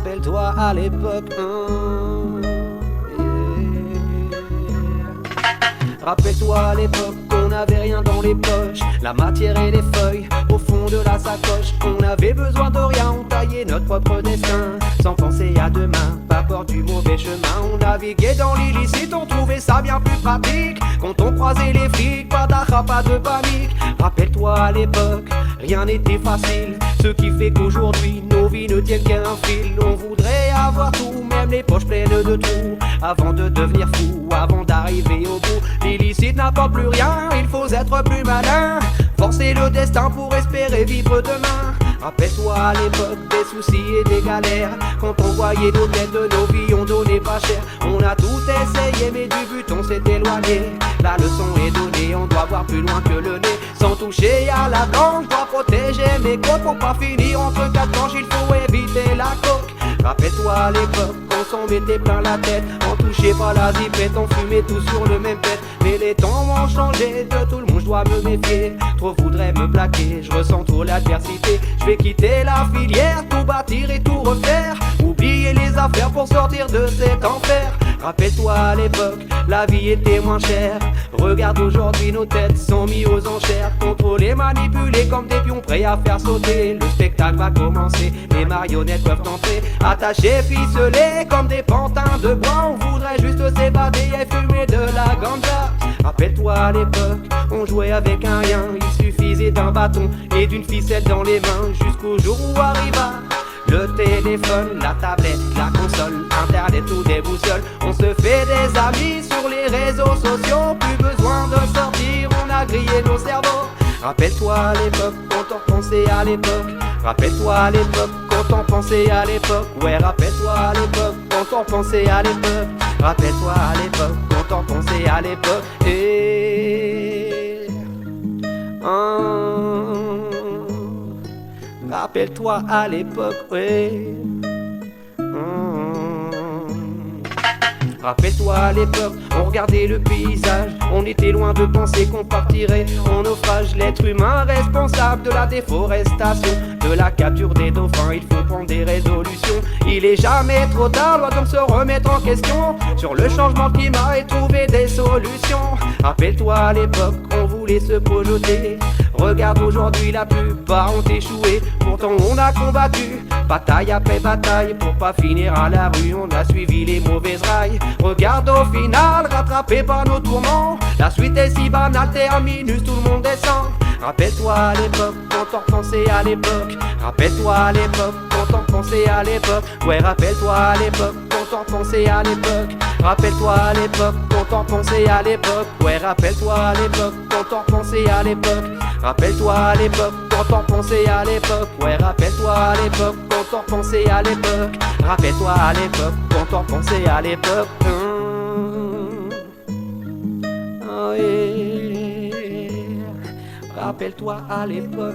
Rappelle-toi à l'époque, Rappelle-toi à l'époque qu'on n'avait rien dans les poches, la matière et les feuilles au fond de la sacoche. On avait besoin de rien, on taillait notre propre destin, sans penser à demain, pas peur du mauvais chemin. On naviguait dans l'illicite, on trouvait ça bien plus pratique. Quand on croisait les flics, pas d'arrêt, pas de panique. Rappelle-toi à l'époque, rien n'était facile, ce qui fait qu'aujourd'hui nos vies ne tiennent qu'à un fil. On voudrait avoir tout, même les poches pleines de trous, avant de devenir fou, avant d'arriver au bout. L'illicite n'apporte plus rien, il faut être plus malin, forcer le destin pour espérer vivre demain. Rappelle-toi à l'époque des soucis et des galères, quand on voyait nos têtes de nos vies, on donnait pas cher. On a tout essayé mais du but on s'est éloigné. La leçon est donnée, on doit voir plus loin que le nez, sans toucher à la planche. Dois protéger mes côtes pour pas finir entre quatre planches, il faut éviter la coque. Rappelle-toi à l'époque, on s'en mettait plein la tête, on touchait pas la zipette, on fumait tout sur le même pet. Mais les temps ont changé, de tout le monde je dois me méfier. Trop voudraient me plaquer, je ressens trop l'adversité. Je vais quitter la filière, tout bâtir et tout refaire, oublier les affaires pour sortir de cet enfer. Rappelle-toi à l'époque, la vie était moins chère. Regarde aujourd'hui nos têtes sont mis aux enchères, contrôlés, manipulés comme des pions prêts à faire sauter. Le spectacle va commencer, les marionnettes peuvent entrer, attachés, ficelés comme des pantins de bois. On voudrait juste s'évader et fumer de la ganja. Rappelle-toi à l'époque, on jouait avec un rien, il suffisait d'un bâton et d'une ficelle dans les mains, jusqu'au jour où arriva le téléphone, la tablette, la console, internet ou des boussoles. On se fait des amis sur les réseaux sociaux, plus besoin de sortir, on a grillé nos cerveaux. Rappelle-toi à l'époque, quand on pensait à l'époque. Rappelle-toi à l'époque, quand on pensait à l'époque. Ouais, rappelle-toi à l'époque, quand on pensait à l'époque. Rappelle-toi à l'époque, quand on pensait à l'époque. Rappelle-toi à l'époque, ouais. Rappelle-toi à l'époque, on regardait le paysage, on était loin de penser qu'on partirait en naufrage. L'être humain responsable de la déforestation, de la capture des dauphins, il faut prendre des résolutions. Il est jamais trop tard, doit donc se remettre en question sur le changement de climat et trouver des solutions. Rappelle-toi à l'époque, on voulait se projeter. Regarde aujourd'hui, la plupart ont échoué, pourtant on a combattu bataille après bataille pour pas finir à la rue. On a suivi les mauvaises rails, regarde au final, rattrapé par nos tourments. La suite est si banale, terminus, tout le monde descend. Rappelle-toi à l'époque, quand on pensait à l'époque. Rappelle-toi à l'époque, quand on pensait à l'époque. Ouais, rappelle-toi à l'époque, quand on pensait à l'époque. Rappelle-toi à l'époque, quand on pensait à l'époque. Ouais, rappelle-toi à l'époque, quand on pensait à l'époque. Rappelle-toi à l'époque, quand on pensait à l'époque. Ouais, rappelle-toi à l'époque, quand on pensait à l'époque. Rappelle-toi à l'époque, quand on pensait à l'époque. Oh yeah. Rappelle-toi à l'époque.